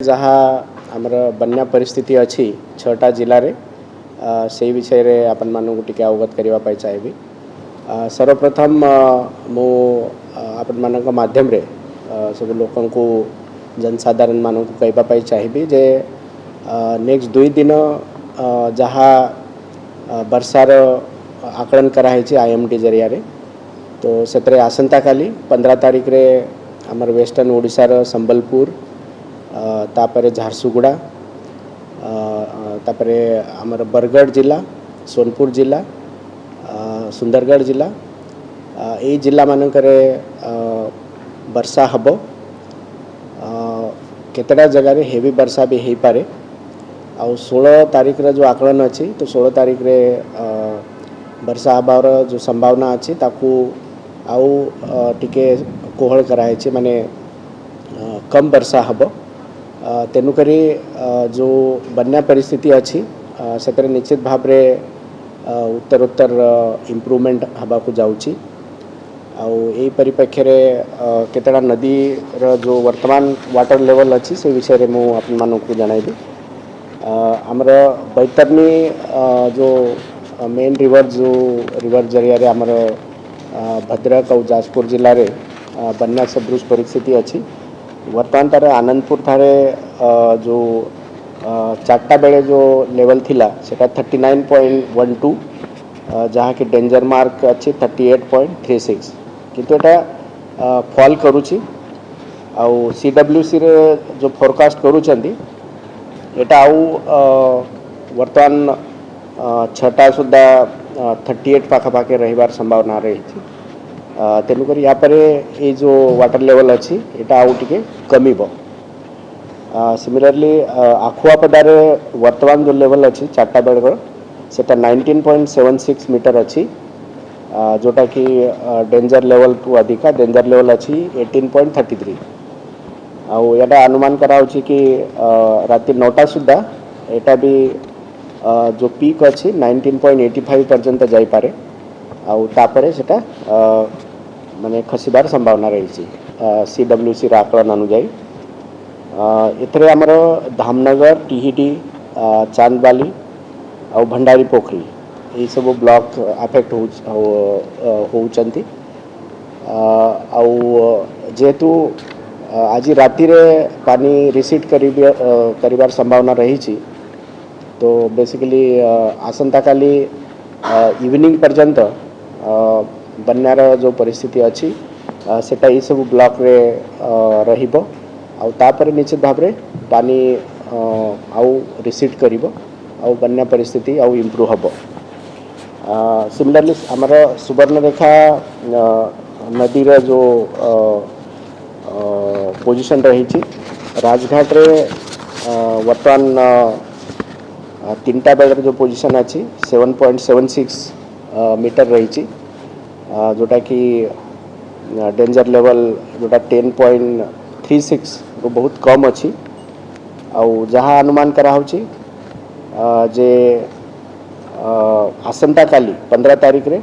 जहाँ आमर बन्या परिस्थिति अच्छी 6टा जिले में से विषय रे आपण मानू टिके अवगत करने चाहिए। सर्वप्रथम मु आपण मानक माध्यम रे सब लोकन को जनसाधारण मानू कहवाई चाहिए जे नेक्स्ट 2 दिन जहाँ वर्षार आकलन कराई आईएमडी जरिया रे तो से आसंता काली 15 तारीख रे आमर वेस्टर्न ओडिशार संबलपुर तापरे झारसुगुड़ा तापरे आमर बरगढ़ जिला सोनपुर जिला सुंदरगढ़ जिला ये जिला मानकरे वर्षा हबो केतटा जगह रे हेवी वर्षा भी हो पारे। आउ 16 तारीख रे जो आकलन अच्छी तो 16 तारीख रे वर्षा हबार जो संभावना अच्छी ताकू आउ टिके कोहल कराई माने कम वर्षा हबो। तेणुकरी जो बन्या परिस्थिति अच्छी से निश्चित भाव रे उत्तर इम्प्रूवमेंट हवा को जाऊँगी। यही परिप्रेक्षी रे केतटा नदी रो जो वर्तमान वाटर लेवल अच्छी से विषय रे मु आपन मानू को जणाइबी। आमर बैतरणी जो मेन रिवर जरिया रे आमर भद्रक और जाजपुर जिले में बन्या सदृश परिस्थिति अच्छी। वर्तमान तार आनंदपुर थारे जो 4टा बेले जो लेवल थिला सेटा 39.12 जहाँ कि डेंजर मार्क अच्छी 38.36 किंतु एटा फॉल करूची। आउ सीडब्ल्यूसी रे जो फोरकास्ट करूचंदी एटा आउ वर्तमान 6टा सुद्धा 38 पाखापाखि रहिबार संभावना रही। तेणुक या पर ये जो वाटर लेवल अच्छी यहाँ आउ टिके कमिबो। सिमिलरली आखुआपदारे वर्तमान जो लेवल अच्छी 4टा बेल सेटा 19.76 मीटर अच्छी जोटा कि डेंजर लेवल टू अधिका डेंजर लेवल अच्छी 18.33। आउ यहाँ अनुमान कराउछि कि राति 9टा सुद्धा एटा भी जो पीक अच्छी 19.85 पर्यंत जाई पारे। आउ तापरे सेटा माने खसिबार संभावना रही सीडब्ल्यूसी आकलन अनुजाई। एथरे आमर धामनगर टीहीटी चांदबाली और भंडारी पोखरी ये सब ब्लॉक अफेक्ट होउचंती। जेहेतु आज राति रे पानी रिसीट करिबार संभावना रही तो बेसिकली आसंता काली इवनिंग पर्यंत बन्यार जो परिस्थिति अच्छी सेटा ये सब ब्लॉक रे रहिबो। आउ तापर निश्चित भाव रे पानी आउ रिसीट करिबो आउ बन्या परिस्थिति आउ इम्प्रूव हबो। सिमिलरली आमर सुवर्णरेखा नदी रे जो पोजीशन रही राजघाट रे वर्तमान 3टा बेल जो पोजीशन अच्छी 7.76 मीटर रही जोटा कि डेंजर लेवल जोटा 10.36 तो बहुत कम अच्छी। आउ जहाँ अनुमान कराउछि जे आसंता काली 15 तारीख रे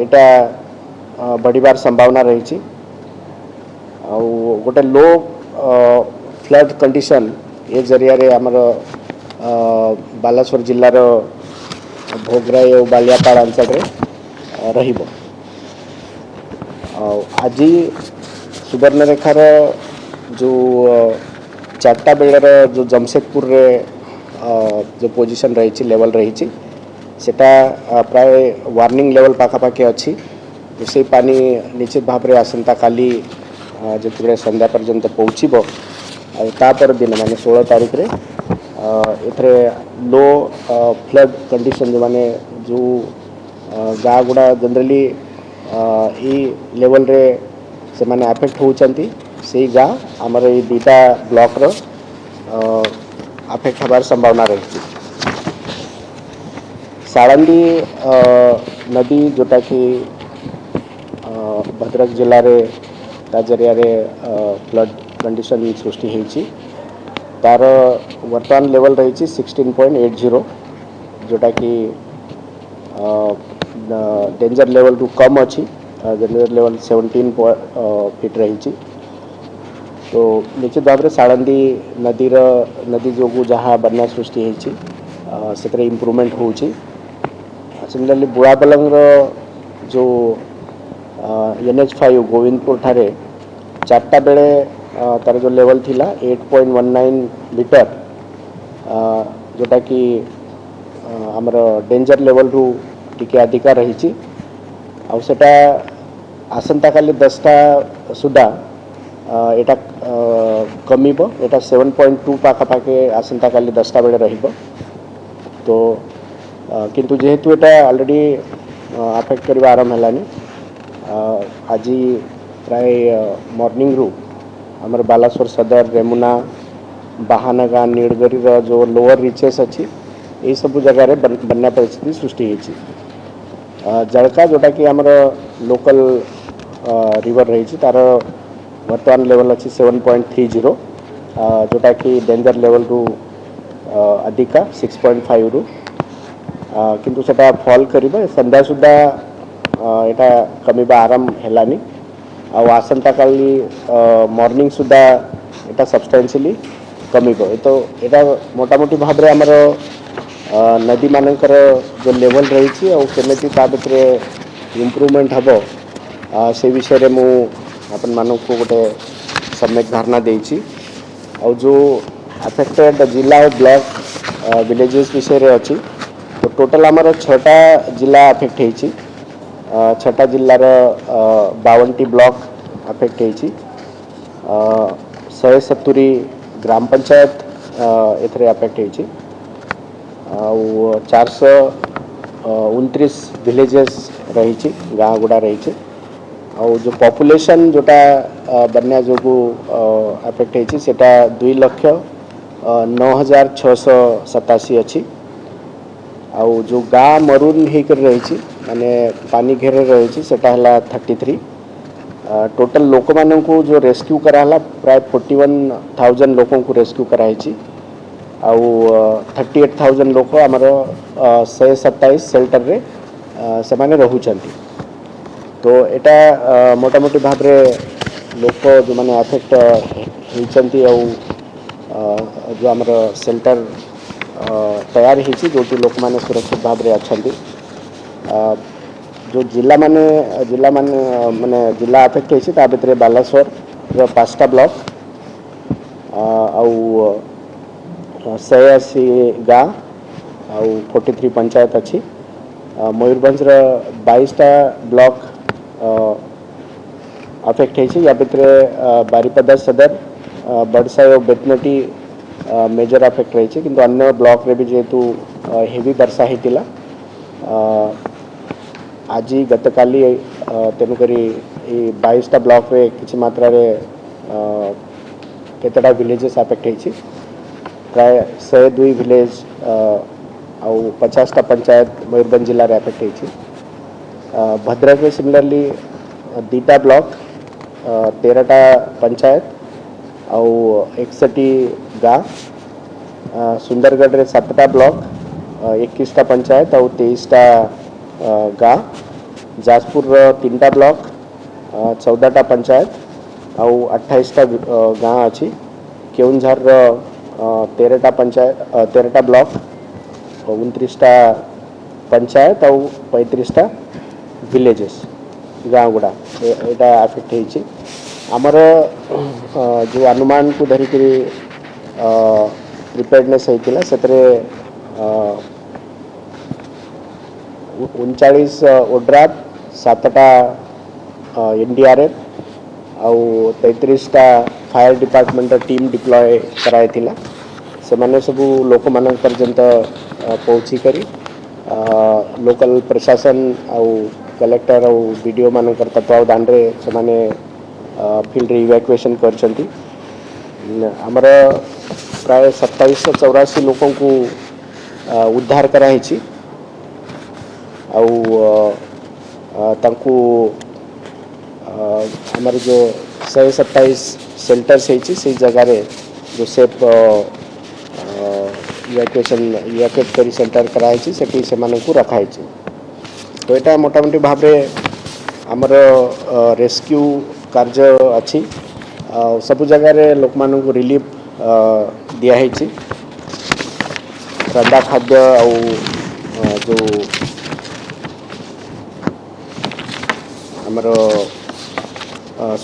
एटा बढ़िबार संभावना रही। आउ गोटे लो फ्लड कंडीशन ये जरिया रे आमर बालासोर जिल्लार भोगराई और बालियापाड़ अंचल रे रहिबो। आज सुवर्णरेखार जो 4टा बेलर जो जमशेदपुर रे जो पोजीशन रही लेवल रही सेटा प्राय वार्निंग लेवल पाखापाखि अच्छी। तो से पानी निश्चित भाव में आसंता काली जो संध्या पर्यंत पहुँचब तापर दिन माने 16 तारीख रे एथरे लो फ्लड कंडीशन जो माने जो गाँ गुड़ा जनरली ई लेवल रे से माने अफेक्ट होउचंती से गाँ आमर ये 2टा ब्लॉक रो अफेक्ट हबार संभावना रही। साळंदी नदी जोटा कि भद्रक जिले रे जरिया रे फ्लड कंडीशन सृष्टि होइछि तार वर्तमान लेवल रही 16.80 जोटा कि डेंजर लेवल टू कम अच्छी डेंजर लेवल 17 फीट रही। तो निश्चित भाव में साळंदी नदी जो जहाँ बन्या सृष्टि से इम्प्रूवमेंट हो सिमिलरली बुढ़ापलंग जो NH5 गोविंदपुर ठारे 4टा बेले तार जो लेवल थिला 8.19 लीटर जोटा कि आमर डेंजर लेवल रु टिके अधिका रही आउटा आसंता काली 10टा सुधा एटा कमिब एटा 7.2 पाखापाखे आसंता काली 10टा बेले रहिबो तो किंतु जेहेतु एटा ऑलरेडी अफेक्ट करबा आरंभ हलानी आज प्राय मॉर्निंग रु आमर बालासोर सदर रेमुना बाहानगा नीलगिरी जो लोअर रिचेस अच्छी यही सब जगार बन्या परिस्थिति सृष्टि होती जड़का जोटा कि आमर लोकल रिवर रही तार वर्तमान लेवल अच्छी 7.30 जोटा कि डेंजर लेवल रु अधिका 6.5 रु किंतु सेटा फॉल करिबा संध्या सुधा एटा कमिबा आरंभ हेलानी आसंता काली मॉर्निंग सुधा एटा सब्सटेंशियली कमिबो तो एटा मोटामोटी भाव में आमर नदी मानकर जो लेवल रही केमिति ता भितर इम्प्रूवमेंट हम से विषय में आपण मानक गोटे सम्यक धारणा देछि जो अफेक्टेड जिला और ब्लॉक विलेजेस विषय अच्छी तो टोटल आमर 6टा जिला अफेक्ट होती 6टा जिलार 52टी ब्लॉक अफेक्ट होती 170 ग्राम पंचायत एथरे अफेक्ट होती 429 विलेजेस रही गाँ गुड़ा रही जो पॉपुलेशन जोटा बन्या जो अफेक्ट होती सेटा 2,09,687 अच्छी आउ जो गाँ मरून होकर रही माने पानी घेर रही सेटा हला 33 टोटल लोक मानन को जो रेस्क्यू कराला प्राय 41,000 लोकों को रेस्क्यू कराई आउ 38,000 लोक आमर 127 सेल्टर रे से माने रहुचंती तो एटा मोटामोटी भाव में लोक जो माने अफेक्ट होती जो आमर सेल्टर तैयार होती जो लोक माने सुरक्षित भाव में अच्छा जो जिला माने जिला अफेक्ट होती भितर बालासोर 5टा ब्लॉक आउ 180 गाँ आउ 43 पंचायत अच्छी मयूरभंज 22टा ब्लॉक अफेक्ट होती या भितर बारिपदा सदर बड़साई और बेतनटी मेजर अफेक्ट रही किंतु अन्य ब्लॉक रे भी जेहेतु हेवी वर्षा होता आज गतकाली तेणुकरी 22टा ब्लॉक रे किसी मात्रा रे केतटा विलेजेस अफेक्ट होती प्राय 102 विलेज आउ 50टा पंचायत मयूरभंज जिले में अफेक्ट होती भद्रक में सिमिलरली 2टा ब्लॉक 13टा पंचायत आउ 61 गाँ सुंदरगढ़ रे 7टा ब्लॉक 21टा पंचायत आउ 23टा गाँ जाजपुर 3टा ब्लॉक 14टा पंचायत आउ 28टा गाँ अच्छी केउंझर 13टा पंचायत 13टा ब्लॉक 29टा पंचायत आउ 35टा विलेजेस गाँ गुड़ा एटा अफेक्ट होती आमर जो अनुमान को धरिक प्रिपेयर्डनेस होता से 39 ओड्राफ 7टा NDRF आउ 33टा फायर डिपार्टमेंट टीम डिप्लॉय कराई से माने सबू लोक मान पर्यंत पहुँची करी लोकल प्रशासन आउ कलेक्टर आउ BDO मान तत्वावधान से माने फील्ड इवैक्यूएशन करछंती आमर प्राय 2784 लोकों को उद्धार कराई आमर जो 127 सेल्टर्स से जगार जो सेफ इवैक्यूएट करी सेल्टर कराई से मानक रखाई तो यहाँ मोटामोटी भाव में आमर रेस्क्यू कार्य अच्छी ସବୁ ଜାଗାରେ ଲୋକମାନଙ୍କୁ ରିଲିଫ୍ ଦିଆହେଇଛି। ରନ୍ଧା ଖାଦ୍ୟ ଆଉ ଯେଉଁ ଆମର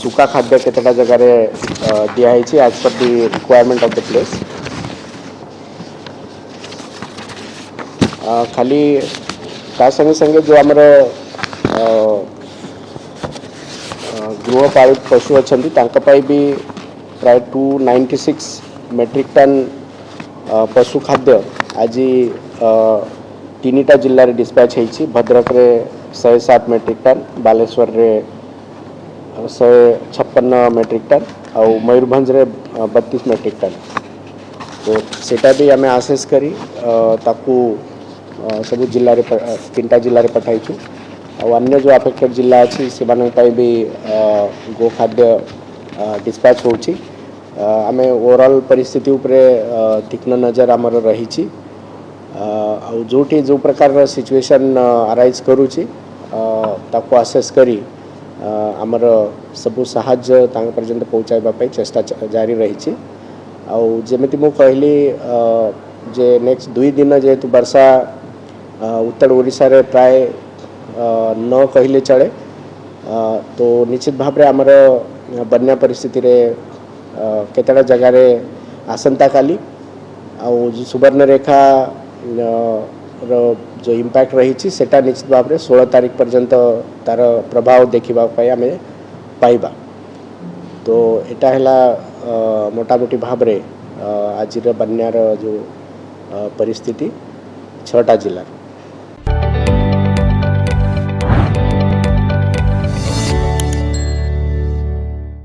ସୁକା ଖାଦ୍ୟ କେତେଟା ଜାଗାରେ ଦିଆହେଇଛି ଆଜ୍ per the requirement of the place. ଖାଲି ତା संगे संगे जो आमर गृहपालित पशु अच्छा भी प्राय 296 मेट्रिक टन पशु खाद्य आज 3टा जिले में डिस्पैच होती। भद्रक रे 107 मेट्रिक टन, बालेश्वर रे 156 मेट्रिक टन और मयूरभंज रे 32 मेट्रिक टन। तो सेटा भी आम आसेस करी ताकू सब जिले में 3टा जिले में पठाइछु। और अन्य जो अफेक्टेड जिला अच्छी से भी गो खाद्य डिस्पैच होची। आम ओवरऑल परिस्थिति उपरे तीक्ष्ण नजर आमर रही। जोटी जो प्रकार सिचुएशन अराइज करुची ताको असेस करी आमर सबू साहाय्य तांग पर्यंत पहुँचाइबा चेष्टा जारी रही। आउ जेमिति मु कहली जे नेक्स्ट 2 दिन जेहेतु वर्षा उत्तर ओडिशा रे प्राय न कहले चले, तो निश्चित भाव में आमर बन्या परिस्थिति रे केतटा जगार आसंता काली आउ सुवर्णरेखा जो इम्पैक्ट रही सेटा निश्चित भाव में 16 तारीख पर्यंत तार प्रभाव देखा आम पाइबा। तो यहाँ है मोटामोटी भाव में आज बन्यार जो परिस्थिति 6टा जिला।